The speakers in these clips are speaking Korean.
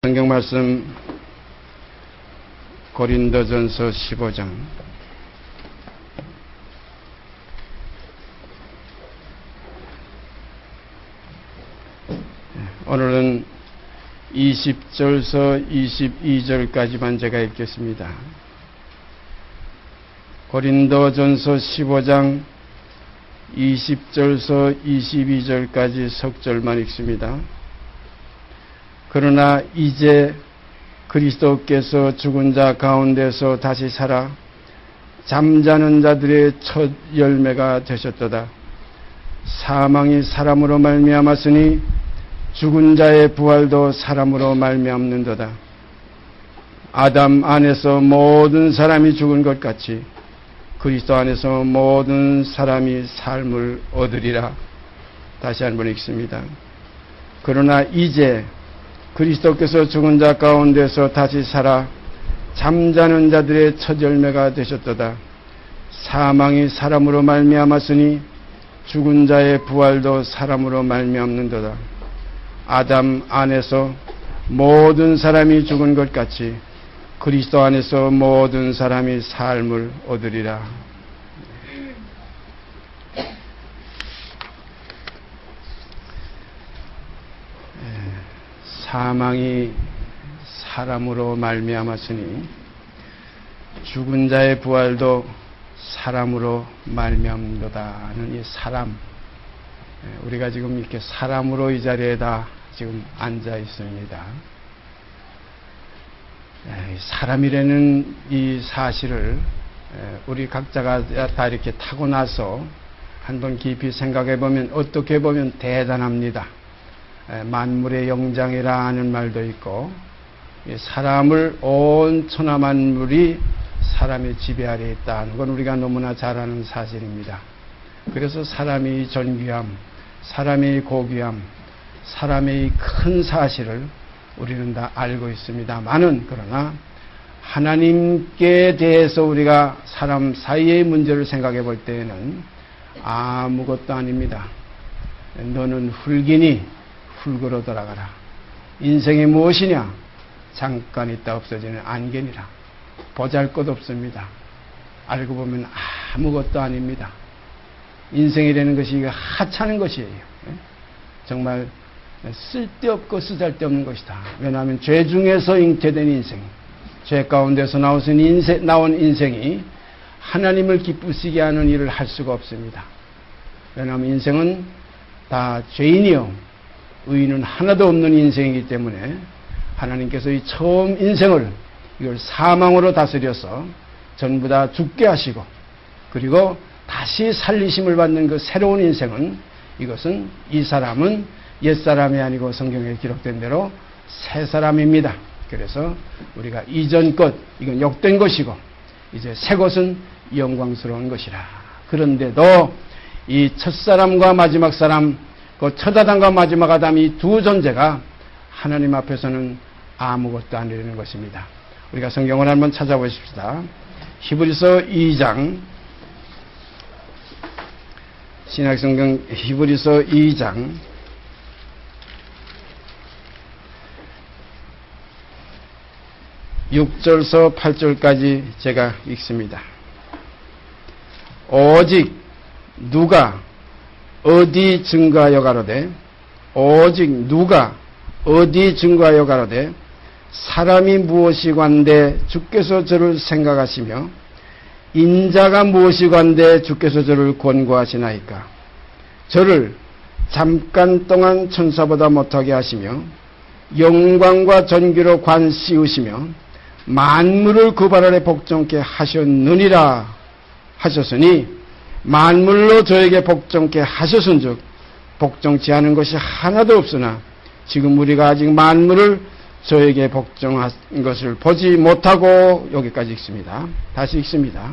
성경 말씀 고린도전서 15장 오늘은 20절서 22절까지만 제가 읽겠습니다. 고린도전서 15장 20절서 22절까지 석절만 읽습니다. 그러나 이제 그리스도께서 죽은 자 가운데서 다시 살아 잠자는 자들의 첫 열매가 되셨도다. 사망이 사람으로 말미암았으니 죽은 자의 부활도 사람으로 말미암는도다. 아담 안에서 모든 사람이 죽은 것 같이 그리스도 안에서 모든 사람이 삶을 얻으리라. 다시 한번 읽습니다. 그러나 이제 그리스도께서 죽은 자 가운데서 다시 살아 잠자는 자들의 첫 열매가 되셨도다. 사망이 사람으로 말미암았으니 죽은 자의 부활도 사람으로 말미암는도다. 아담 안에서 모든 사람이 죽은 것 같이 그리스도 안에서 모든 사람이 삶을 얻으리라. 사망이 사람으로 말미암았으니 죽은 자의 부활도 사람으로 말미암는도다는 이 사람, 우리가 지금 이렇게 사람으로 이 자리에다 지금 앉아 있습니다. 사람이라는 이 사실을 우리 각자가 다 이렇게 타고나서 한번 깊이 생각해 보면 어떻게 보면 대단합니다. 만물의 영장이라 하는 말도 있고, 사람을 온 천하 만물이 사람의 지배 아래에 있다는 건 우리가 너무나 잘 아는 사실입니다. 그래서 사람의 존귀함, 사람의 고귀함, 사람의 큰 사실을 우리는 다 알고 있습니다만은, 그러나 하나님께 대해서 우리가 사람 사이의 문제를 생각해 볼 때에는 아무것도 아닙니다. 너는 흙이니 흙으로 돌아가라. 인생이 무엇이냐? 잠깐 있다 없어지는 안개니라. 보잘것없습니다. 알고 보면 아무것도 아닙니다. 인생이라는 것이 하찮은 것이에요. 정말 쓸데없고 쓰잘데없는 것이다. 왜냐하면 죄 중에서 잉태된 인생, 죄 가운데서 나온 인생이 하나님을 기쁘시게 하는 일을 할 수가 없습니다. 왜냐하면 인생은 다 죄인이요 의인은 하나도 없는 인생이기 때문에 하나님께서 이 처음 인생을 이걸 사망으로 다스려서 전부 다 죽게 하시고, 그리고 다시 살리심을 받는 그 새로운 인생은, 이것은 이 사람은 옛사람이 아니고 성경에 기록된 대로 새 사람입니다. 그래서 우리가 이전 것, 이건 욕된 것이고 이제 새 것은 영광스러운 것이라. 그런데도 이 첫사람과 마지막 사람, 그 첫 아담과 마지막 아담, 이 두 존재가 하나님 앞에서는 아무것도 아니라는 것입니다. 우리가 성경을 한번 찾아보십시다. 히브리서 2장, 신약성경 히브리서 2장 6절서 8절까지 제가 읽습니다. 오직 누가 어디 증거하여 가로되, 오직 누가 어디 증거하여 가로되 사람이 무엇이관데 주께서 저를 생각하시며 인자가 무엇이관데 주께서 저를 권고하시나이까. 저를 잠깐 동안 천사보다 못하게 하시며 영광과 존귀로 관 씌우시며 만물을 그 발 아래 복종케 하셨느니라 하셨으니, 만물로 저에게 복종케 하셨은즉 복종치 않은 것이 하나도 없으나 지금 우리가 아직 만물을 저에게 복종한 것을 보지 못하고, 여기까지 읽습니다. 다시 읽습니다.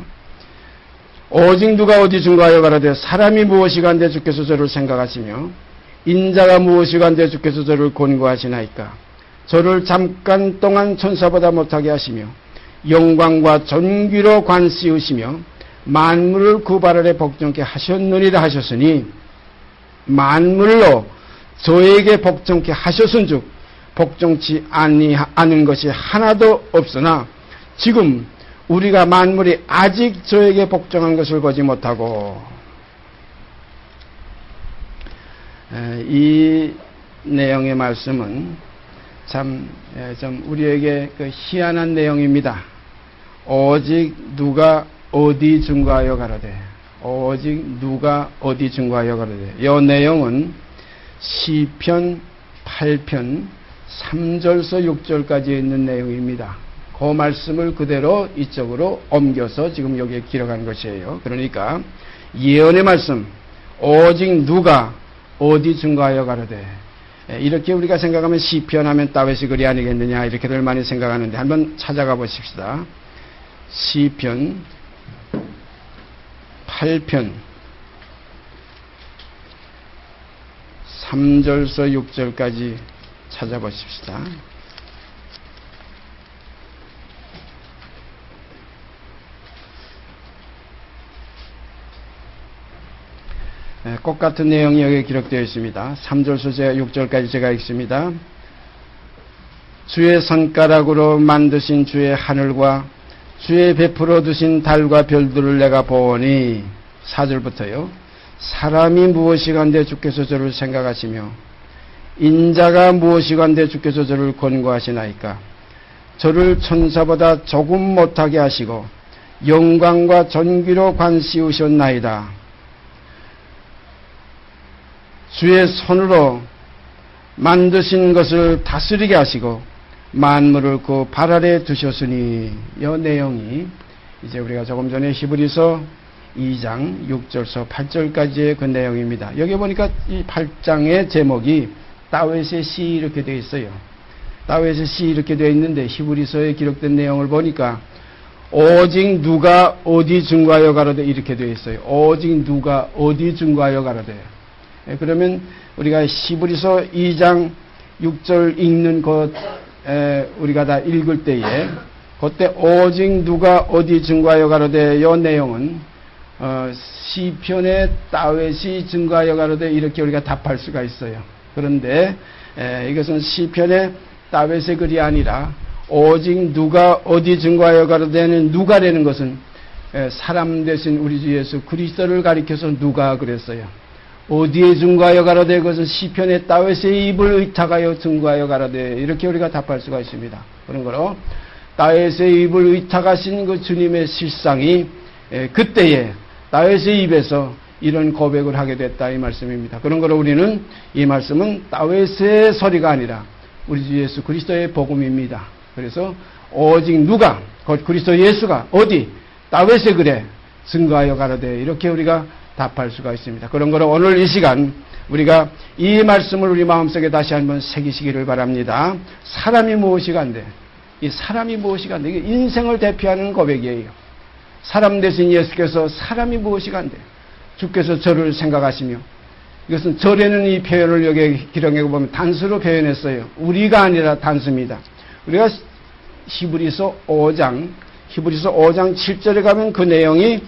오직 누가 어디 증거하여 가로되 사람이 무엇이간데 주께서 저를 생각하시며 인자가 무엇이간데 주께서 저를 권고하시나이까. 저를 잠깐 동안 천사보다 못하게 하시며 영광과 존귀로 관 씌우시며 만물을 그 발 아래 복종케 하셨느니라 하셨으니, 만물로 저에게 복종케 하셨은즉 복종치 않은 것이 하나도 없으나 지금 우리가 만물이 아직 저에게 복종한 것을 보지 못하고, 이 내용의 말씀은 참 좀 우리에게 그 희한한 내용입니다. 오직 누가 어디 증거하여 가로되, 오직 누가 어디 증거하여 가로되. 이 내용은 시편 8편 3절서 6절까지 있는 내용입니다. 그 말씀을 그대로 이쪽으로 옮겨서 지금 여기에 기록한 것이에요. 그러니까 예언의 말씀, 오직 누가 어디 증거하여 가로되, 이렇게 우리가 생각하면 시편 하면 다윗의 글이 아니겠느냐 이렇게들 많이 생각하는데 한번 찾아가 보십시다. 시편 8편 3절서 6절까지 찾아보십시다. 똑같은 내용이 여기 기록되어 있습니다. 3절서 6절까지 제가 읽습니다. 주의 손가락으로 만드신 주의 하늘과 주의 베풀어 두신 달과 별들을 내가 보니, 4절부터요. 사람이 무엇이간데 주께서 저를 생각하시며 인자가 무엇이간데 주께서 저를 권고하시나이까. 저를 천사보다 조금 못하게 하시고 영광과 존귀로 관씌우셨나이다. 주의 손으로 만드신 것을 다스리게 하시고 만물을 그 발 아래 두셨으니. 이 내용이 이제 우리가 조금 전에 히브리서 2장 6절서 8절까지의 그 내용입니다. 여기 보니까 이 8장의 제목이 다윗의 시 이렇게 되어 있어요. 다윗의 시 이렇게 되어 있는데 히브리서에 기록된 내용을 보니까 오직 누가 어디 증거하여 가로되 이렇게 되어 있어요. 오직 누가 어디 증거하여 가로되. 그러면 우리가 히브리서 2장 6절 읽는 것 우리가 다 읽을 때에 그때 오직 누가 어디 증거하여 가로되 이 내용은 시편의 다윗이 증거하여 가로되 이렇게 우리가 답할 수가 있어요. 그런데 이것은 시편의 다윗의 글이 아니라 오직 누가 어디 증거하여 가로되는 누가라는 것은 사람 되신 우리 주 예수 그리스도를 가리켜서 누가 그랬어요. 어디에 증거하여 가로되 그것은 시편의 다윗의 입을 의탁하여 증거하여 가로되 이렇게 우리가 답할 수가 있습니다. 그런 거로 다윗의 입을 의탁하신 그 주님의 실상이 그때에 다윗의 입에서 이런 고백을 하게 됐다 이 말씀입니다. 그런 거로 우리는 이 말씀은 다윗의 소리가 아니라 우리 주 예수 그리스도의 복음입니다. 그래서 오직 누가 곧 그리스도 예수가 어디 다윗의 글에 증거하여 가로되 이렇게 우리가 답할 수가 있습니다. 그런 거로 오늘 이 시간 우리가 이 말씀을 우리 마음속에 다시 한번 새기시기를 바랍니다. 사람이 무엇이간데, 이 사람이 무엇이간데, 이게 인생을 대표하는 고백이에요. 사람 대신 예수께서 사람이 무엇이간데, 주께서 저를 생각하시며, 이것은 저라는 이 표현을 여기 기록해 보면 단수로 표현했어요. 우리가 아니라 단수입니다. 우리가 히브리서 5장 7절에 가면 그 내용이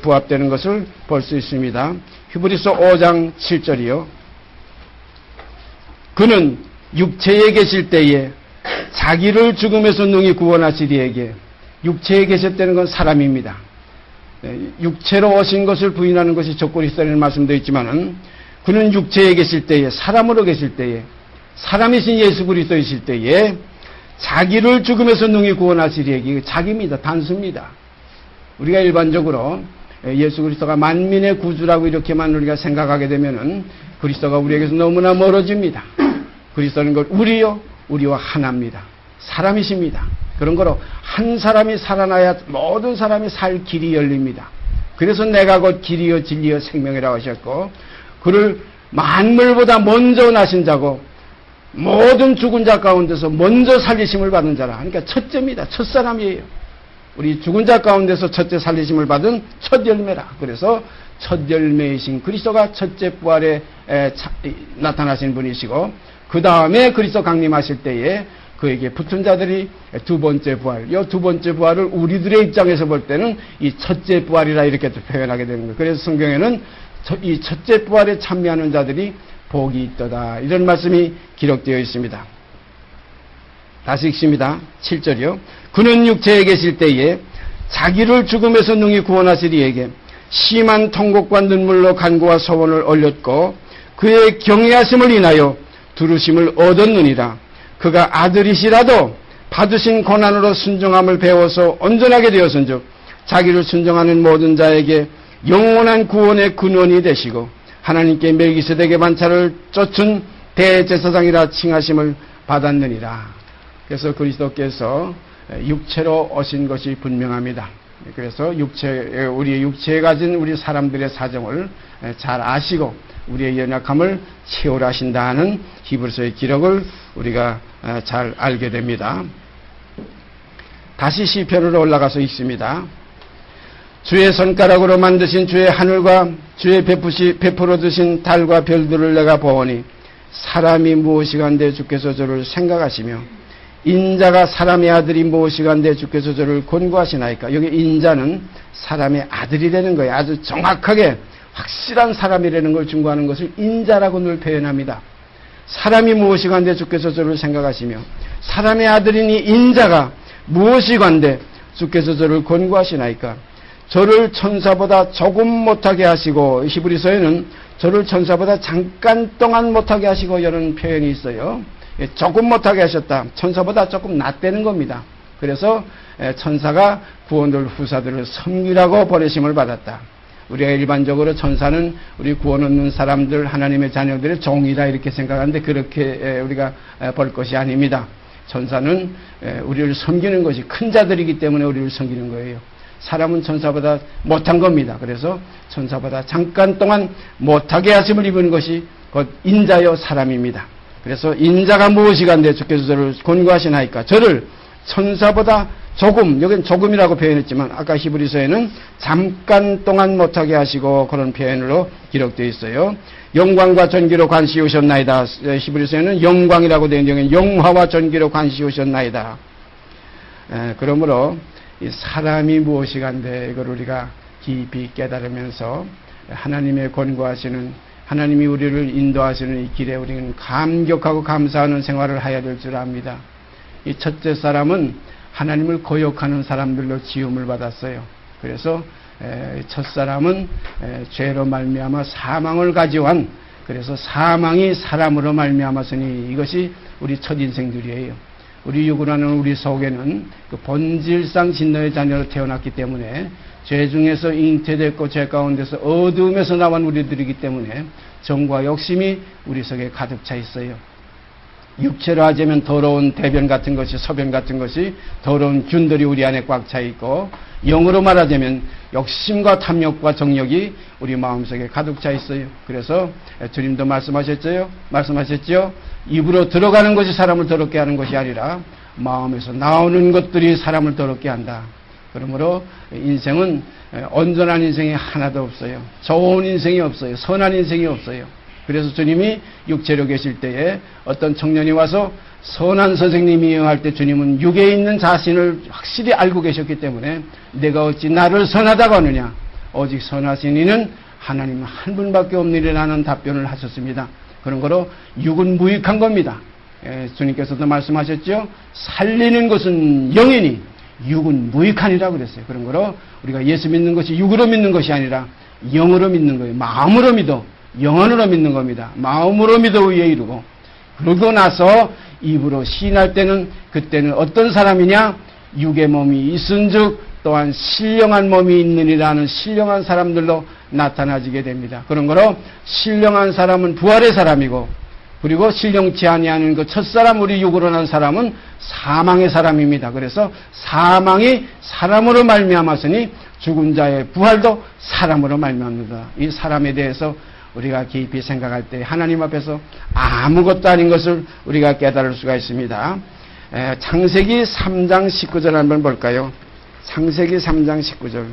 부합되는 것을 볼 수 있습니다. 히브리서 5장 7절이요. 그는 육체에 계실 때에 자기를 죽음에서 능히 구원하시리에게. 육체에 계셨다는 건 사람입니다. 육체로 오신 것을 부인하는 것이 적그리스도라는 말씀도 있지만은 그는 육체에 계실 때에 사람으로 계실 때에 사람이신 예수 그리스도이실 때에 자기를 죽음에서 능히 구원하시리에게. 자기입니다. 단수입니다. 우리가 일반적으로 예수 그리스도가 만민의 구주라고 이렇게만 우리가 생각하게 되면은 그리스도가 우리에게서 너무나 멀어집니다. 그리스도는 곧 우리와 하나입니다. 사람이십니다. 그런 거로 한 사람이 살아나야 모든 사람이 살 길이 열립니다. 그래서 내가 곧 길이요 진리요 생명이라고 하셨고 그를 만물보다 먼저 나신 자고 모든 죽은 자 가운데서 먼저 살리심을 받은 자라. 그러니까 첫째입니다. 첫사람이에요. 우리 죽은 자 가운데서 첫째 살리심을 받은 첫 열매라. 그래서 첫 열매이신 그리스도가 첫째 부활에 나타나신 분이시고 그 다음에 그리스도 강림하실 때에 그에게 붙은 자들이 두 번째 부활. 이 두 번째 부활을 우리들의 입장에서 볼 때는 이 첫째 부활이라 이렇게 표현하게 되는 거예요. 그래서 성경에는 이 첫째 부활에 참여하는 자들이 복이 있도다. 이런 말씀이 기록되어 있습니다. 다시 읽습니다. 7절이요. 그는 육체에 계실 때에 자기를 죽음에서 능히 구원하시리 이에게 심한 통곡과 눈물로 간구와 소원을 올렸고 그의 경외하심을 인하여 두루심을 얻었느니라. 그가 아들이시라도 받으신 고난으로 순종함을 배워서 온전하게 되었은즉 자기를 순종하는 모든 자에게 영원한 구원의 근원이 되시고 하나님께 멜기세덱의 반차를 쫓은 대제사장이라 칭하심을 받았느니라. 그래서 그리스도께서 육체로 오신 것이 분명합니다. 그래서 우리의 육체에 가진 우리 사람들의 사정을 잘 아시고 우리의 연약함을 채우라 하신다는 히브리서의 기록을 우리가 잘 알게 됩니다. 다시 시편으로 올라가서 읽습니다. 주의 손가락으로 만드신 주의 하늘과 주의 베풀어 주신 달과 별들을 내가 보오니 사람이 무엇이간데 주께서 저를 생각하시며 인자가 사람의 아들이 무엇이간데 주께서 저를 권고하시나이까. 여기 인자는 사람의 아들이라는 거예요. 아주 정확하게 확실한 사람이라는 걸 증거하는 것을 인자라고 늘 표현합니다. 사람이 무엇이간데 주께서 저를 생각하시며 사람의 아들이니 인자가 무엇이간데 주께서 저를 권고하시나이까. 저를 천사보다 조금 못하게 하시고, 히브리서에는 저를 천사보다 잠깐 동안 못하게 하시고 이런 표현이 있어요. 조금 못하게 하셨다. 천사보다 조금 낫다는 겁니다. 그래서 천사가 구원들 후사들을 섬기라고 보내심을 받았다. 우리가 일반적으로 천사는 우리 구원 얻는 사람들, 하나님의 자녀들의 종이다 이렇게 생각하는데 그렇게 우리가 볼 것이 아닙니다. 천사는 우리를 섬기는 것이 큰 자들이기 때문에 우리를 섬기는 거예요. 사람은 천사보다 못한 겁니다. 그래서 천사보다 잠깐 동안 못하게 하심을 입은 것이 곧 인자요 사람입니다. 그래서 인자가 무엇이간데 주께서 저를 권고하시나이까. 저를 천사보다 조금, 여기는 조금이라고 표현했지만 아까 히브리서에는 잠깐 동안 못하게 하시고 그런 표현으로 기록되어 있어요. 영광과 전기로 관시우셨나이다. 히브리서에는 영광이라고 되어 있는 영화와 전기로 관시우셨나이다. 그러므로 이 사람이 무엇이간데 이걸 우리가 깊이 깨달으면서 하나님의 권고하시는, 하나님이 우리를 인도하시는 이 길에 우리는 감격하고 감사하는 생활을 해야 될 줄 압니다. 이 첫째 사람은 하나님을 거역하는 사람들로 지음을 받았어요. 그래서 첫 사람은 죄로 말미암아 사망을 가져온, 그래서 사망이 사람으로 말미암았으니 이것이 우리 첫 인생들이에요. 우리 육으로는 우리 속에는 그 본질상 진노의 자녀로 태어났기 때문에 죄 중에서 잉태됐고 죄 가운데서 어두움에서 나온 우리들이기 때문에 정과 욕심이 우리 속에 가득 차 있어요. 육체로 하자면 더러운 대변 같은 것이, 소변 같은 것이, 더러운 균들이 우리 안에 꽉 차 있고, 영으로 말하자면 욕심과 탐욕과 정욕이 우리 마음속에 가득 차 있어요. 그래서 주님도 말씀하셨죠? 입으로 들어가는 것이 사람을 더럽게 하는 것이 아니라 마음에서 나오는 것들이 사람을 더럽게 한다. 그러므로 인생은 온전한 인생이 하나도 없어요. 좋은 인생이 없어요. 선한 인생이 없어요. 그래서 주님이 육체로 계실 때에 어떤 청년이 와서 선한 선생님이여 할 때 주님은 육에 있는 자신을 확실히 알고 계셨기 때문에 내가 어찌 나를 선하다고 하느냐. 오직 선하신 이는 하나님 한 분밖에 없느니라는 답변을 하셨습니다. 그런 거로 육은 무익한 겁니다. 주님께서도 말씀하셨죠. 살리는 것은 영이니 육은 무익하니라 그랬어요. 그런 거로 우리가 예수 믿는 것이 육으로 믿는 것이 아니라 영으로 믿는 거예요. 마음으로 믿어 영혼으로 믿는 겁니다. 마음으로 믿어 의에 이르고, 그러고 나서 입으로 시인할 때는 그때는 어떤 사람이냐? 육의 몸이 있은즉 또한 신령한 몸이 있느니라는 신령한 사람들로 나타나지게 됩니다. 그런 거로 신령한 사람은 부활의 사람이고, 그리고 신령치 아니하는 그 첫사람 우리 육으로 난 사람은 사망의 사람입니다. 그래서 사망이 사람으로 말미암았으니 죽은 자의 부활도 사람으로 말미암는다. 이 사람에 대해서 우리가 깊이 생각할 때 하나님 앞에서 아무것도 아닌 것을 우리가 깨달을 수가 있습니다. 창세기 3장 19절 한번 볼까요? 창세기 3장 19절.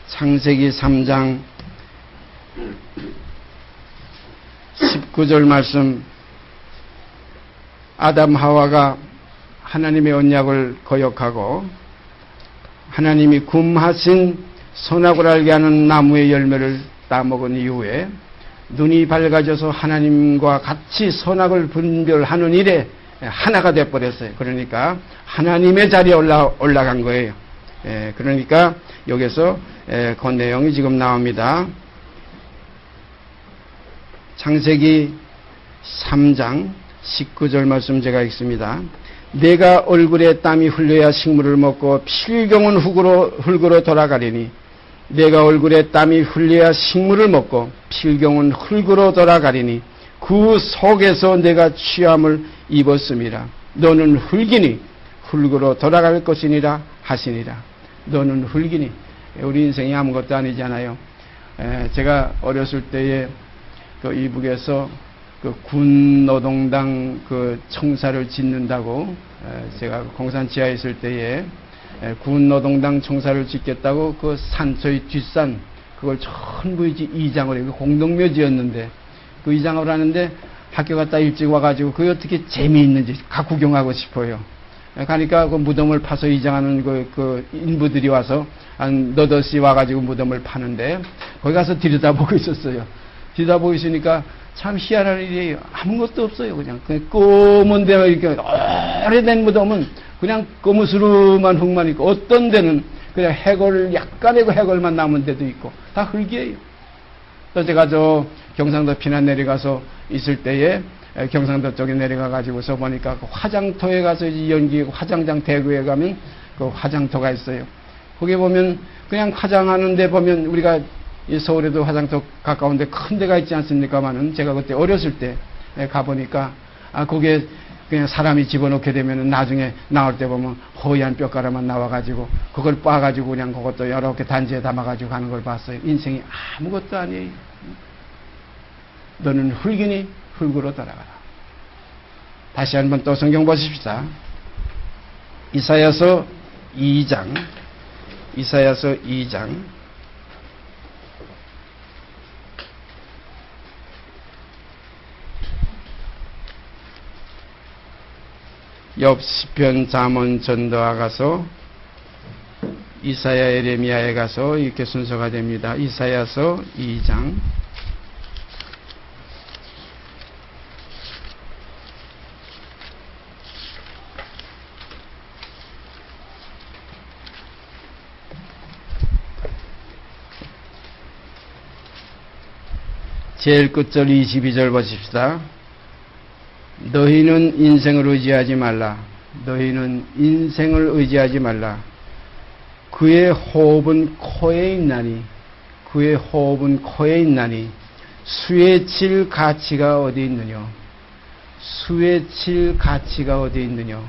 창세기 3장 19절 말씀. 아담 하와가 하나님의 언약을 거역하고 하나님이 금하신 선악을 알게 하는 나무의 열매를 따먹은 이후에 눈이 밝아져서 하나님과 같이 선악을 분별하는 일에 하나가 돼버렸어요. 그러니까 하나님의 자리에 올라간 거예요. 그러니까 여기서 그 내용이 지금 나옵니다. 창세기 3장 19절 말씀 제가 읽습니다. 내가 얼굴에 땀이 흘려야 식물을 먹고 필경은 흙으로 돌아가리니 내가 얼굴에 땀이 흘려야 식물을 먹고 필경은 흙으로 돌아가리니 그 속에서 내가 취함을 입었음이라. 너는 흙이니 흙으로 돌아갈 것이니라 하시니라. 너는 흙이니. 우리 인생이 아무것도 아니잖아요. 제가 어렸을 때에 그 이북에서 그 군노동당 그 청사를 짓는다고 제가 공산지하에 있을 때에 군노동당 청사를 짓겠다고 그 산초의 뒷산 그걸 전부 이제 이장을 해요. 공동묘지였는데 그 이장을 하는데 학교 갔다 일찍 와가지고 그게 어떻게 재미있는지 가 구경하고 싶어요. 가니까 그 무덤을 파서 이장하는 그 인부들이 와서 한 너댓이 와가지고 무덤을 파는데 거기 가서 들여다보고 있었어요. 들여다보고 있으니까 참 희한한 일이에요. 아무것도 없어요. 그냥 검은 데가 이렇게 오래된 무덤은 그냥 거무스름한 흙만 있고 어떤 데는 그냥 해골 약간의 그 해골만 남은 데도 있고 다 흙이에요. 또 제가 저 경상도 피난 내려가서 있을 때에 경상도 쪽에 내려가 가지고서 보니까 그 화장터에 가서 연기 화장장 대구에 가면 그 화장터가 있어요. 거기 보면 그냥 화장하는 데 보면 우리가 이 서울에도 화장터 가까운데 큰 데가 있지 않습니까만은 제가 그때 어렸을 때 가보니까 거기에 그냥 사람이 집어넣게 되면 나중에 나올 때 보면 허연 뼈가루만 나와가지고 그걸 빻아가지고 그냥 그것도 여러 개 단지에 담아가지고 가는 걸 봤어요. 인생이 아무것도 아니에요. 너는 흙이니 흙으로 돌아가라. 다시 한번 또 성경 보십시다. 이사야서 2장 욥, 시편, 잠언, 전도와 가서 이사야, 예레미야에 가서 이렇게 순서가 됩니다. 이사야서 2장 제일 끝절 22절 보십시다. 너희는 인생을 의지하지 말라. 너희는 인생을 의지하지 말라. 그의 호흡은 코에 있나니 그의 호흡은 코에 있나니 수에 칠 가치가 어디 있느냐. 수에 칠 가치가 어디 있느냐.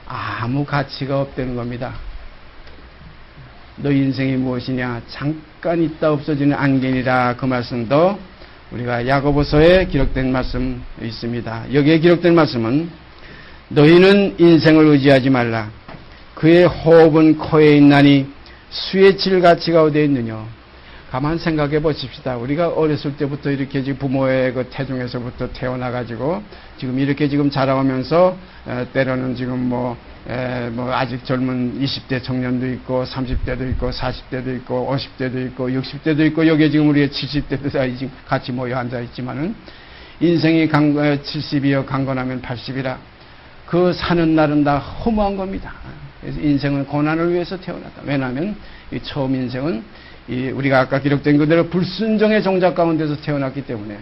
아무 가치가 없다는 겁니다. 너 인생이 무엇이냐. 잠깐 있다 없어지는 안개니라. 그 말씀도 우리가 야고보서에 기록된 말씀 있습니다. 여기에 기록된 말씀은 너희는 인생을 의지하지 말라. 그의 호흡은 코에 있나니 수의 질 가치가 어디에 있느냐. 가만 생각해 보십시다. 우리가 어렸을 때부터 이렇게 지금 부모의 그 태중에서부터 태어나가지고 지금 이렇게 지금 자라오면서 때로는 지금 아직 젊은 20대 청년도 있고 30대도 있고 40대도 있고 50대도 있고 60대도 있고 여기에 지금 우리의 70대도 지금 같이 모여 앉아 있지만은 인생이 70이여 강건하면 80이라 그 사는 날은 다 허무한 겁니다. 그래서 인생은 고난을 위해서 태어났다. 왜냐하면 이 처음 인생은 우리가 아까 기록된 그대로 불순종의 종작 가운데서 태어났기 때문에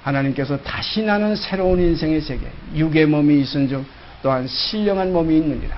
하나님께서 다시 나는 새로운 인생의 세계, 육의 몸이 있은즉 또한 신령한 몸이 있느니라.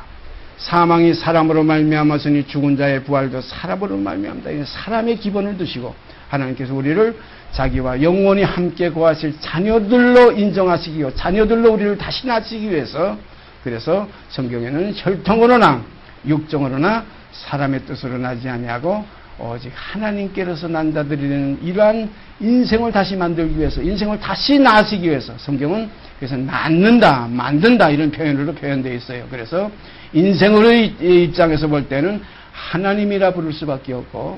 사망이 사람으로 말미암았으니 죽은 자의 부활도 사람으로 말미암다. 사람의 기본을 두시고 하나님께서 우리를 자기와 영원히 함께 거하실 자녀들로 인정하시기 위해 자녀들로 우리를 다시 낳으시기 위해서 그래서 성경에는 혈통으로나 육정으로나 사람의 뜻으로 나지 아니하고 오직 하나님께로서 난 자들이라는 이러한 인생을 다시 만들기 위해서 인생을 다시 낳으시기 위해서 성경은 그래서 낳는다 만든다 이런 표현으로 표현되어 있어요. 그래서 인생의 입장에서 볼 때는 하나님이라 부를 수밖에 없고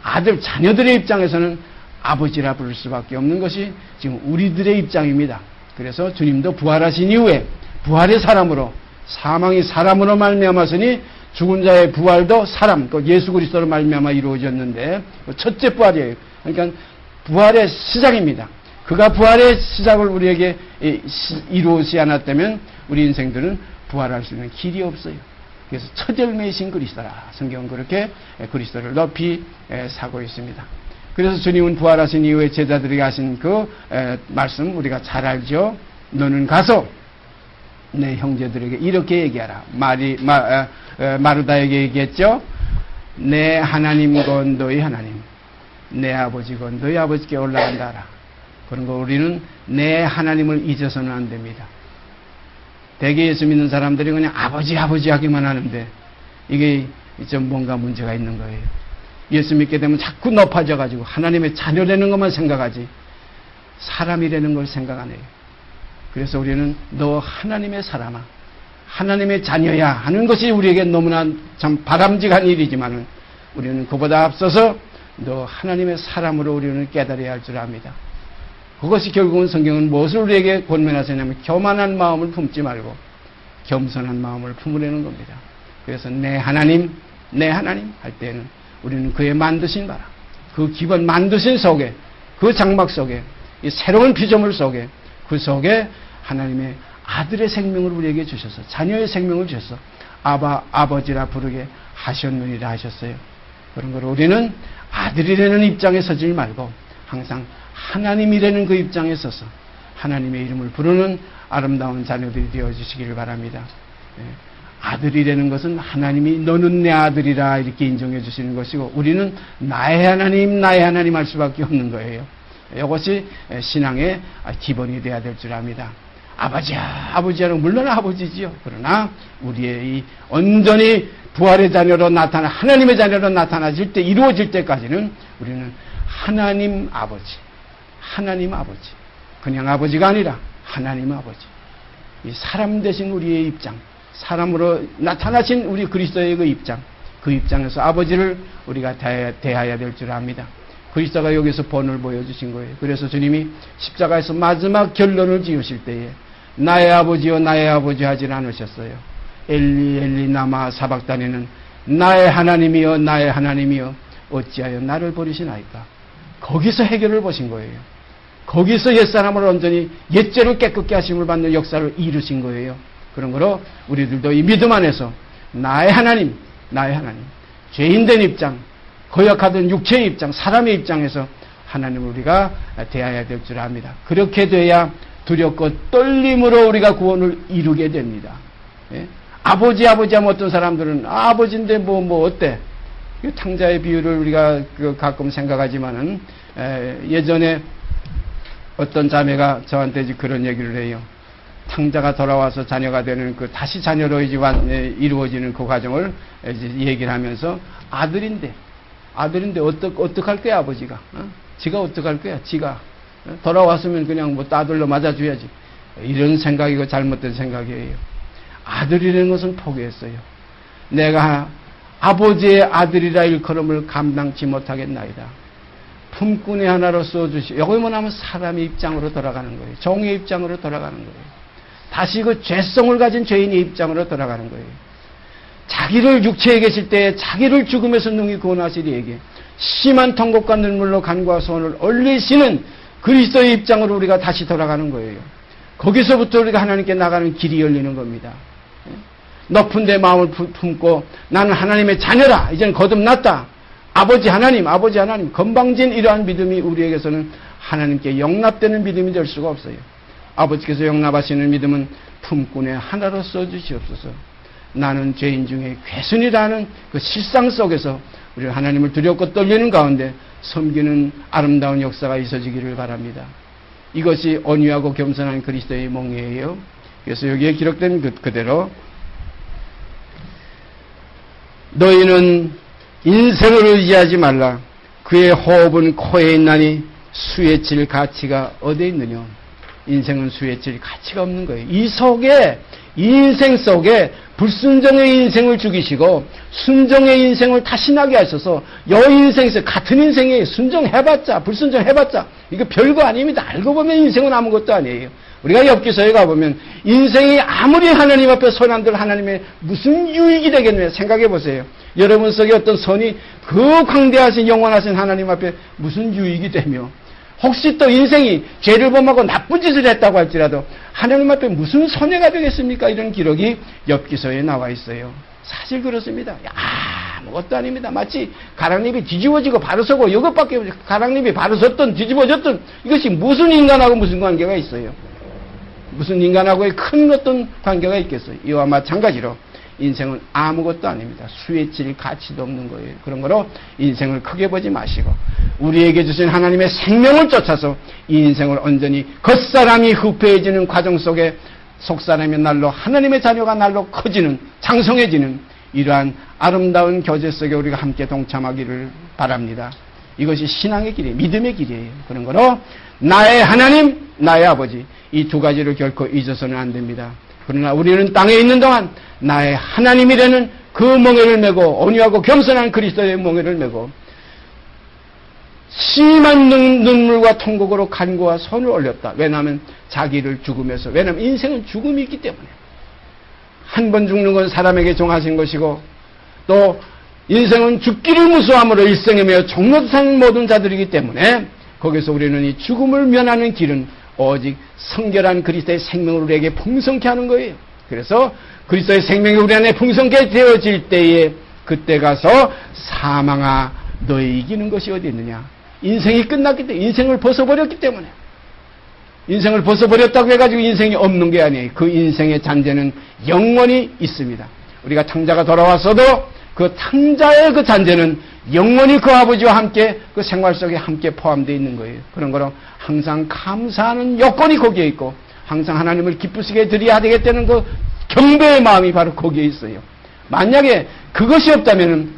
아들 자녀들의 입장에서는 아버지라 부를 수밖에 없는 것이 지금 우리들의 입장입니다. 그래서 주님도 부활하신 이후에 부활의 사람으로 사망이 사람으로 말미암았으니 죽은 자의 부활도 사람, 예수 그리스도로 말미암아 이루어졌는데 첫째 부활이에요. 그러니까 부활의 시작입니다. 그가 부활의 시작을 우리에게 이루지 않았다면 우리 인생들은 부활할 수 있는 길이 없어요. 그래서 첫 열매이신 그리스도라. 성경은 그렇게 그리스도를 높이 사고 있습니다. 그래서 주님은 부활하신 이후에 제자들에게 하신 그 말씀 우리가 잘 알죠. 너는 가서 내 형제들에게 이렇게 얘기하라. 마르다에게 얘기했죠. 내 하나님 건 너희 하나님, 내 아버지 건 너희 아버지께 올라간다 하라. 그런 거 우리는 내 하나님을 잊어서는 안 됩니다. 대개 예수 믿는 사람들이 그냥 아버지 하기만 하는데 이게 좀 뭔가 문제가 있는 거예요. 예수 믿게 되면 자꾸 높아져가지고 하나님의 자녀라는 것만 생각하지 사람이라는 걸 생각 안 해요. 그래서 우리는 너 하나님의 사람아, 하나님의 자녀야 하는 것이 우리에게 너무나 참 바람직한 일이지만은 우리는 그보다 앞서서 너 하나님의 사람으로 우리는 깨달아야 할 줄 압니다. 그것이 결국은 성경은 무엇을 우리에게 권면하시냐면 교만한 마음을 품지 말고 겸손한 마음을 품으려는 겁니다. 그래서 내 하나님 할 때는 우리는 그의 만드신 바라, 그 기본 만드신 속에, 그 장막 속에, 이 새로운 피조물 속에, 그 속에 하나님의 아들의 생명을 우리에게 주셔서, 자녀의 생명을 주셔서 아버지라 부르게 하셨느니라 하셨어요. 그런 걸 우리는 아들이라는 입장에 서지 말고 항상 하나님이라는 그 입장에 서서 하나님의 이름을 부르는 아름다운 자녀들이 되어주시기를 바랍니다. 아들이라는 것은 하나님이 너는 내 아들이라 이렇게 인정해 주시는 것이고 우리는 나의 하나님 할 수밖에 없는 거예요. 이것이 신앙의 기본이 되어야 될 줄 압니다. 아버지야는 물론 아버지지요. 그러나 우리의 이 온전히 부활의 자녀로 하나님의 자녀로 나타나질 때, 이루어질 때까지는 우리는 하나님 아버지, 그냥 아버지가 아니라 하나님 아버지, 이 사람 되신 우리의 입장, 사람으로 나타나신 우리 그리스도의 그 입장에서 아버지를 우리가 대해야 될 줄 압니다. 그리스도가 여기서 본을 보여주신 거예요. 그래서 주님이 십자가에서 마지막 결론을 지으실 때에 나의 아버지요 나의 아버지 하지 않으셨어요. 엘리 나마 사박다니는 나의 하나님이여 나의 하나님이여 어찌하여 나를 버리시나이까. 거기서 해결을 보신 거예요. 거기서 옛사람을 온전히 옛죄를 깨끗게 하심을 받는 역사를 이루신 거예요. 그런 거로 우리들도 이 믿음 안에서 나의 하나님, 죄인된 입장, 거역하던 육체의 입장, 사람의 입장에서 하나님을 우리가 대해야 될 줄 압니다. 그렇게 돼야 두렵고 떨림으로 우리가 구원을 이루게 됩니다. 예? 아버지 하면 어떤 사람들은 아버지인데 뭐 어때? 탕자의 비유를 우리가 가끔 생각하지만은 예전에 어떤 자매가 저한테 그런 얘기를 해요. 탕자가 돌아와서 자녀가 되는 다시 자녀로 이루어지는 그 과정을 얘기를 하면서 아들인데 어떡할 거야 아버지가? 지가 어떡할 거야? 지가 돌아왔으면 그냥 따돌려 맞아줘야지. 이런 생각이고 잘못된 생각이에요. 아들이라는 것은 포기했어요. 내가 아버지의 아들이라 일컬음을 감당치 못하겠나이다. 품꾼의 하나로 써주시. 여기 뭐냐면 사람의 입장으로 돌아가는 거예요. 종의 입장으로 돌아가는 거예요. 다시 그 죄성을 가진 죄인의 입장으로 돌아가는 거예요. 자기를 육체에 계실 때 자기를 죽음에서 능히 구원하실 이에게 심한 통곡과 눈물로 간과 소원을 올리시는 그리스도의 입장으로 우리가 다시 돌아가는 거예요. 거기서부터 우리가 하나님께 나가는 길이 열리는 겁니다. 높은 데 마음을 품고 나는 하나님의 자녀라. 이제는 거듭났다. 아버지 하나님 건방진 이러한 믿음이 우리에게서는 하나님께 용납되는 믿음이 될 수가 없어요. 아버지께서 용납하시는 믿음은 품꾼의 하나로 써주시옵소서. 나는 죄인 중에 괴순이라는 그 실상 속에서 우리 하나님을 두렵고 떨리는 가운데 섬기는 아름다운 역사가 있어지기를 바랍니다. 이것이 온유하고 겸손한 그리스도의 몽이에요. 그래서 여기에 기록된 그대로 너희는 인생을 의지하지 말라. 그의 호흡은 코에 있나니 수에 칠 가치가 어디에 있느냐. 인생은 수에 칠 가치가 없는 거예요. 이 인생 속에 불순종의 인생을 죽이시고 순종의 인생을 다시 나게 하셔서 인생에서 같은 인생에 순종해봤자 불순종해봤자 이거 별거 아닙니다. 알고 보면 인생은 아무것도 아니에요. 우리가 엽기서에 가보면 인생이 아무리 하나님 앞에 손안들 하나님의 무슨 유익이 되겠느냐 생각해 보세요. 여러분 속에 어떤 선이 그 광대하신 영원하신 하나님 앞에 무슨 유익이 되며 혹시 또 인생이 죄를 범하고 나쁜 짓을 했다고 할지라도 하나님 앞에 무슨 손해가 되겠습니까? 이런 기록이 엽기서에 나와 있어요. 사실 그렇습니다. 아무것도 아닙니다. 마치 가랑잎이 뒤집어지고 바로 서고 이것밖에 없어요. 가랑잎이 바로 섰든 뒤집어졌든 이것이 무슨 인간하고 무슨 관계가 있어요? 무슨 인간하고의 큰 어떤 관계가 있겠어요? 이와 마찬가지로 인생은 아무것도 아닙니다. 수에 칠 가치도 없는 거예요. 그런 거로 인생을 크게 보지 마시고 우리에게 주신 하나님의 생명을 쫓아서 이 인생을 온전히 겉사람이 후패해지는 과정 속에 속사람의 날로 하나님의 자녀가 날로 커지는 장성해지는 이러한 아름다운 교제 속에 우리가 함께 동참하기를 바랍니다. 이것이 신앙의 길이에요. 믿음의 길이에요. 그런 거로 나의 하나님, 나의 아버지 이 두 가지를 결코 잊어서는 안 됩니다. 그러나 우리는 땅에 있는 동안 나의 하나님이라는 그 멍에를 메고 온유하고 겸손한 그리스도의 멍에를 메고 심한 눈물과 통곡으로 간구와 손을 올렸다. 왜냐하면 자기를 죽음에서, 왜냐하면 인생은 죽음이 있기 때문에 한 번 죽는 건 사람에게 정하신 것이고 또 인생은 죽기를 무수함으로 일생에 매여 종로산 모든 자들이기 때문에 거기서 우리는 이 죽음을 면하는 길은 오직 성결한 그리스도의 생명을 우리에게 풍성케 하는 거예요. 그래서 그리스도의 생명이 우리 안에 풍성케 되어질 때에 그때 가서 사망아 너희 이기는 것이 어디 있느냐. 인생이 끝났기 때문에 인생을 벗어버렸기 때문에 인생을 벗어버렸다고 해가지고 인생이 없는 게 아니에요. 그 인생의 잔재는 영원히 있습니다. 우리가 탕자가 돌아왔어도 그 탕자의 그 잔재는 영원히 그 아버지와 함께 그 생활 속에 함께 포함되어 있는 거예요. 그런 거로 항상 감사하는 요건이 거기에 있고 항상 하나님을 기쁘시게 드려야 되겠다는 그 경배의 마음이 바로 거기에 있어요. 만약에 그것이 없다면은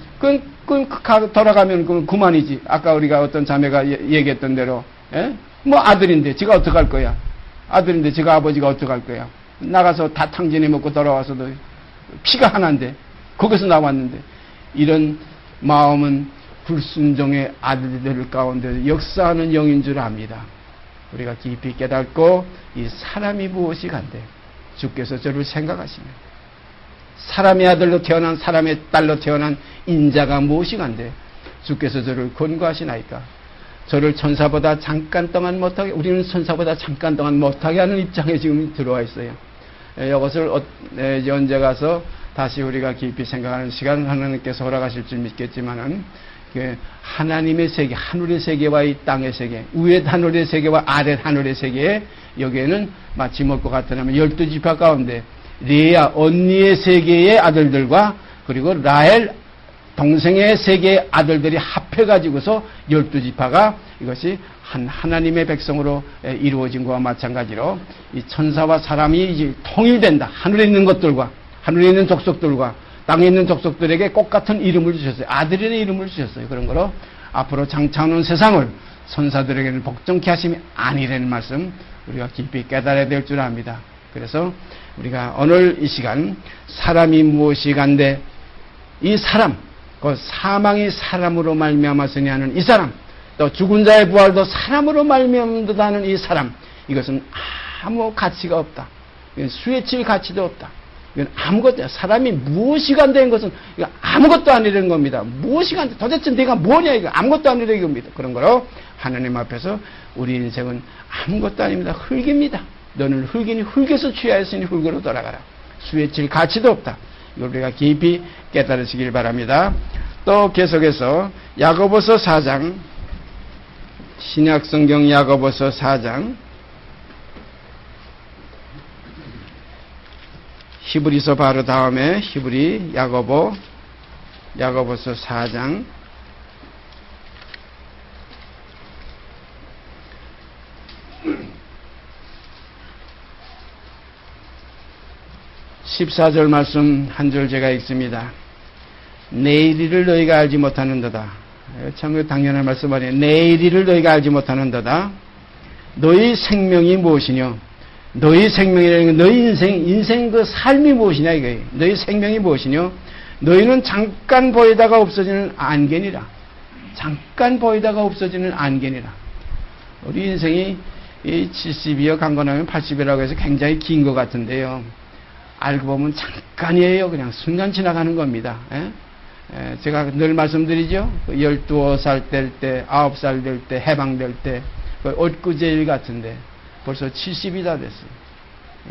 돌아가면 그건 그만이지. 아까 우리가 어떤 자매가 얘기했던 대로 뭐 아들인데 지가 어떡할 거야. 아들인데 지가 아버지가 어떡할 거야. 나가서 다 탕진해 먹고 돌아와서도 피가 하나인데 거기서 나왔는데 이런 마음은 불순종의 아들들 가운데 역사하는 영인 줄 압니다. 우리가 깊이 깨닫고 이 사람이 무엇이 간대 주께서 저를 생각하시면 사람의 아들로 태어난 사람의 딸로 태어난 인자가 무엇이 간대 주께서 저를 권고하시나이까. 저를 천사보다 잠깐 동안 못하게 우리는 천사보다 잠깐 동안 못하게 하는 입장에 지금 들어와 있어요. 이것을 언제 가서 다시 우리가 깊이 생각하는 시간을 하나님께서 허락하실 줄 믿겠지만은 하나님의 세계, 하늘의 세계와 이 땅의 세계, 위에 하늘의 세계와 아래 하늘의 세계에 여기에는 마치 뭘 것 같으냐면 12지파 가운데 레아 언니의 세계의 아들들과 그리고 라헬 동생의 세계의 아들들이 합해가지고서 12지파가 이것이 한 하나님의 백성으로 이루어진 것과 마찬가지로 이 천사와 사람이 이제 통일된다. 하늘에 있는 것들과 하늘에 있는 족속들과 땅에 있는 족속들에게 똑같은 이름을 주셨어요. 아들의 이름을 주셨어요. 그런 거로 앞으로 장차오는 세상을 선사들에게는 복종케 하심이 아니라는 말씀 우리가 깊이 깨달아야 될 줄 압니다. 그래서 우리가 오늘 이 시간 사람이 무엇이 간데 이 사람 그 사망이 사람으로 말미암았으니 하는 이 사람 또 죽은 자의 부활도 사람으로 말미암는다는 이 사람 이것은 아무 가치가 없다. 수에 칠 가치도 없다. 이건 아무것도 사람이 무엇이 간다는 것은 이거 아무것도 아니라는 겁니다. 무엇이 간다 도대체 내가 뭐냐 이거 아무것도 아니라는 겁니다. 그런 거로 하나님 앞에서 우리 인생은 아무것도 아닙니다. 흙입니다. 너는 흙이니 흙에서 취하였으니 흙으로 돌아가라. 수에 칠 가치도 없다. 이걸 우리가 깊이 깨달으시길 바랍니다. 또 계속해서 야고보서 4장 신약성경 야고보서 4장 히브리서 바로 다음에 히브리 야고보서 4장 14절 말씀 한 절 제가 읽습니다. 내일을 너희가 알지 못하는도다. 참 당연한 말씀 아니에요. 내일을 너희가 알지 못하는도다. 너희 생명이 무엇이뇨? 너희 생명이라는 건 너희 인생 그 삶이 무엇이냐 이거예요. 너희 생명이 무엇이뇨? 너희는 잠깐 보이다가 없어지는 안개니라. 잠깐 보이다가 없어지는 안개니라. 우리 인생이 이 70이여 강건하면 80이라고 해서 굉장히 긴 것 같은데요. 알고 보면 잠깐이에요. 그냥 순간 지나가는 겁니다. 제가 늘 말씀드리죠. 12살 될 때, 9살 될 때, 해방될 때, 엊그제일 같은데 벌써 70이 다 됐어요.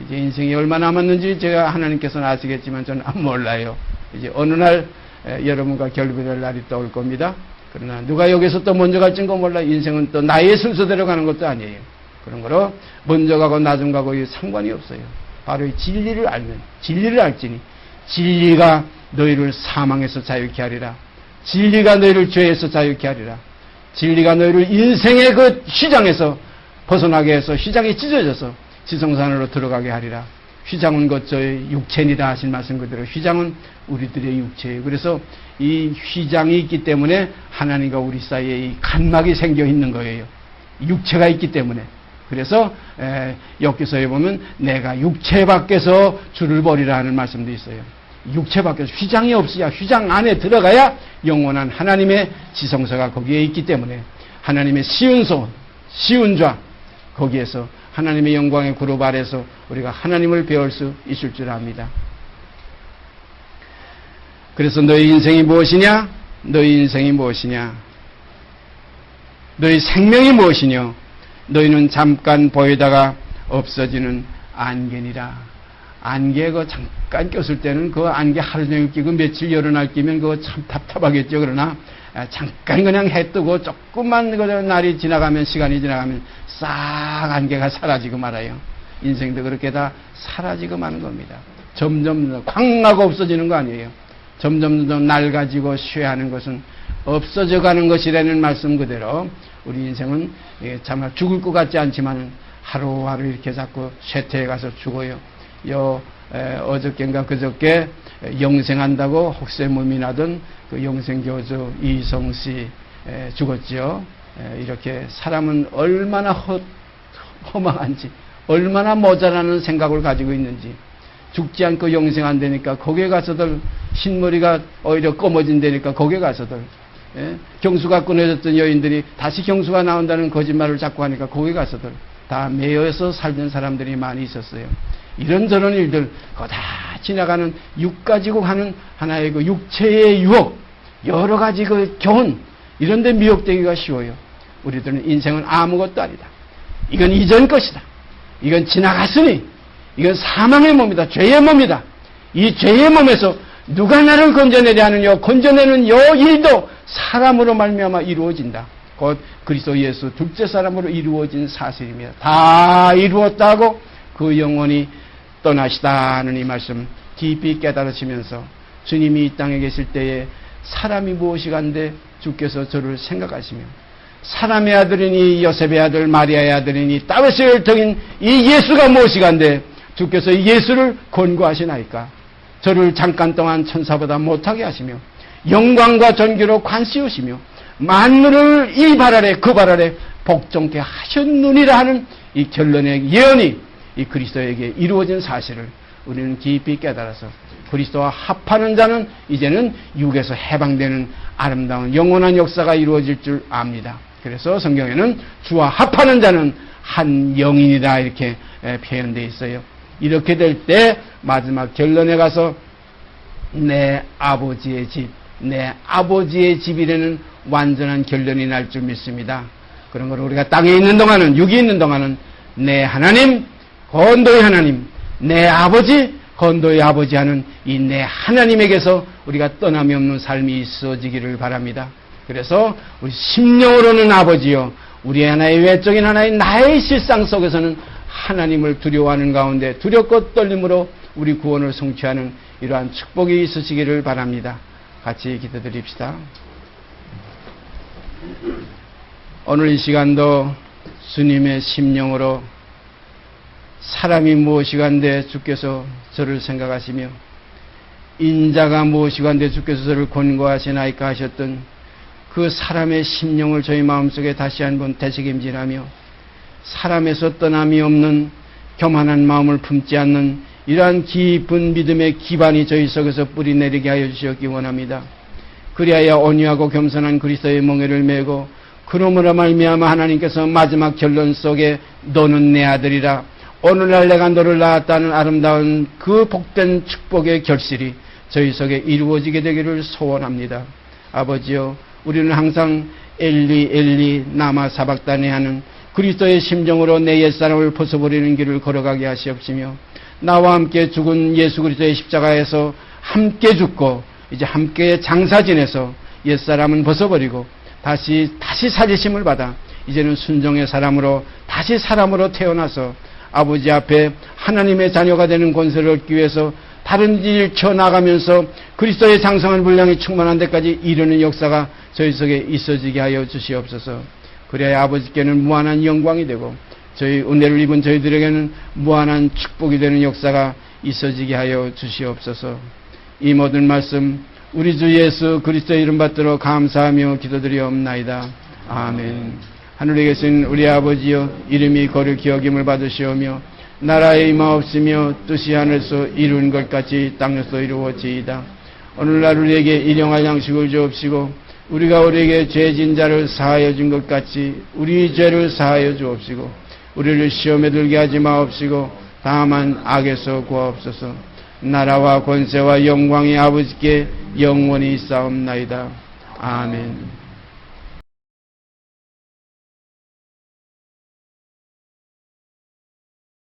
이제 인생이 얼마 남았는지 제가 하나님께서는 아시겠지만 저는 몰라요. 이제 어느 날 여러분과 결별할 날이 또 올 겁니다. 그러나 누가 여기서 또 먼저 갈지는 몰라. 인생은 또 나의 순서대로 가는 것도 아니에요. 그런 거로 먼저 가고 나중 가고 상관이 없어요. 바로 이 진리를 알면, 진리를 알지니 진리가 너희를 사망에서 자유케 하리라. 진리가 너희를 죄에서 자유케 하리라. 진리가 너희를 인생의 그 휘장에서 벗어나게 해서 휘장이 찢어져서 지성산으로 들어가게 하리라. 휘장은 곧 저의 육체니라 하신 말씀 그대로 휘장은 우리들의 육체예요. 그래서 이 휘장이 있기 때문에 하나님과 우리 사이에 이 간막이 생겨 있는 거예요. 육체가 있기 때문에. 그래서 욥기서에 보면 내가 육체 밖에서 주를 버리라 하는 말씀도 있어요. 육체 밖에서 휘장이 없어야, 휘장 안에 들어가야 영원한 하나님의 지성소가 거기에 있기 때문에 하나님의 시운소, 시운좌 거기에서 하나님의 영광의 그룹 아래서 우리가 하나님을 배울 수 있을 줄 압니다. 그래서 너희 인생이 무엇이냐? 너희 인생이 무엇이냐? 너희 생명이 무엇이냐? 너희는 잠깐 보이다가 없어지는 안개니라. 안개 그 잠깐 꼈을 때는 그 안개 하루 종일 끼고 며칠 여러 날 끼면 그거 참 답답하겠죠. 그러나 잠깐 그냥 해 뜨고 조금만 그 날이 지나가면, 시간이 지나가면 싹 안개가 사라지고 말아요. 인생도 그렇게 다 사라지고 마는 겁니다. 점점 광나고 없어지는 거 아니에요. 점점 낡아지고 쇠하는 것은 없어져 가는 것이라는 말씀 그대로 우리 인생은 정말 죽을 것 같지 않지만 하루하루 이렇게 자꾸 쇠퇴해 가서 죽어요. 어저께인가 그저께 영생한다고 혹세무미 나던 그 영생교주 이성씨 죽었지요. 이렇게 사람은 얼마나 허망한지, 얼마나 모자라는 생각을 가지고 있는지, 죽지 않고 영생한다니까 거기에 가서들 흰머리가 오히려 검어진다니까 거기에 가서들 경수가 끊어졌던 여인들이 다시 경수가 나온다는 거짓말을 자꾸 하니까 거기에 가서들 다 매여서 살던 사람들이 많이 있었어요. 이런저런 일들 그거 다 지나가는 육 가지고 가는 하나의 그 육체의 유혹, 여러 가지 그 교훈, 이런 데 미혹되기가 쉬워요. 우리들은 인생은 아무것도 아니다. 이건 이전 것이다. 이건 지나갔으니 이건 사망의 몸이다. 죄의 몸이다. 이 죄의 몸에서 누가 나를 건져내려 하느냐, 건져내는 요 일도 사람으로 말미암아 이루어진다. 곧 그리스도 예수 둘째 사람으로 이루어진 사실입니다. 다 이루었다고 그 영혼이 떠나시다는 이 말씀 깊이 깨달으시면서 주님이 이 땅에 계실 때에 사람이 무엇이간데 주께서 저를 생각하시며 사람의 아들이니 요셉의 아들 마리아의 아들이니 다윗의 혈통인 이 예수가 무엇이간데 주께서 이 예수를 권고하시나이까. 저를 잠깐 동안 천사보다 못하게 하시며 영광과 존귀로 관씌우시며 만물을 이 발 아래 그 발 아래 복종케 하셨느니라 하는 이 결론의 예언이 이 그리스도에게 이루어진 사실을 우리는 깊이 깨달아서 그리스도와 합하는 자는 이제는 육에서 해방되는 아름다운 영원한 역사가 이루어질 줄 압니다. 그래서 성경에는 주와 합하는 자는 한 영이다 이렇게 표현되어 있어요. 이렇게 될 때 마지막 결론에 가서 내 아버지의 집, 내 아버지의 집이라는 완전한 결론이 날 줄 믿습니다. 그런 걸 우리가 땅에 있는 동안은, 육이 있는 동안은 내 하나님, 건도의 하나님, 내 아버지, 건도의 아버지 하는 이 내 하나님에게서 우리가 떠남이 없는 삶이 있어지기를 바랍니다. 그래서 우리 심령으로는 아버지요, 우리 하나의 외적인 하나의 나의 실상 속에서는 하나님을 두려워하는 가운데 두렵고 떨림으로 우리 구원을 성취하는 이러한 축복이 있으시기를 바랍니다. 같이 기도드립시다. 오늘 이 시간도 주님의 심령으로 사람이 무엇이간데 주께서 저를 생각하시며 인자가 무엇이간데 주께서 저를 권고하시나이까 하셨던 그 사람의 심령을 저희 마음속에 다시 한번 되새김질하며 사람에서 떠남이 없는 교만한 마음을 품지 않는 이러한 깊은 믿음의 기반이 저희 속에서 뿌리내리게 하여 주시기 원합니다. 그리하여 온유하고 겸손한 그리스도의 멍에를 메고 그러므로 말미암아 하나님께서 마지막 결론 속에 너는 내 아들이라 오늘날 내가 너를 낳았다는 아름다운 그 복된 축복의 결실이 저희 속에 이루어지게 되기를 소원합니다. 아버지여, 우리는 항상 엘리 엘리 나마 사박다니 하는 그리스도의 심정으로 내 옛사람을 벗어버리는 길을 걸어가게 하시옵시며 나와 함께 죽은 예수 그리스도의 십자가에서 함께 죽고 이제 함께 장사 지내서 옛사람은 벗어버리고 다시 살리심을 받아 이제는 순종의 사람으로 다시 사람으로 태어나서 아버지 앞에 하나님의 자녀가 되는 권세를 얻기 위해서 다른 일 쳐나가면서 그리스도의 장성한 분량이 충만한 데까지 이르는 역사가 저희 속에 있어지게 하여 주시옵소서. 그래야 아버지께는 무한한 영광이 되고 저희 은혜를 입은 저희들에게는 무한한 축복이 되는 역사가 있어지게 하여 주시옵소서. 이 모든 말씀 우리 주 예수 그리스도의 이름 받들어 감사하며 기도드리옵나이다. 아멘. 하늘에 계신 우리 아버지여, 이름이 거룩히 여김을 받으시오며 나라의 임하옵시며 뜻이 하늘에서 이룬 것 같이 땅에서 이루어지이다. 오늘날 우리에게 일용할 양식을 주옵시고 우리가 우리에게 죄진 자를 사하여 준 것 같이 우리 죄를 사하여 주옵시고 우리를 시험에 들게 하지 마옵시고 다만 악에서 구하옵소서. 나라와 권세와 영광이 아버지께 영원히 있사옵나이다. 아멘.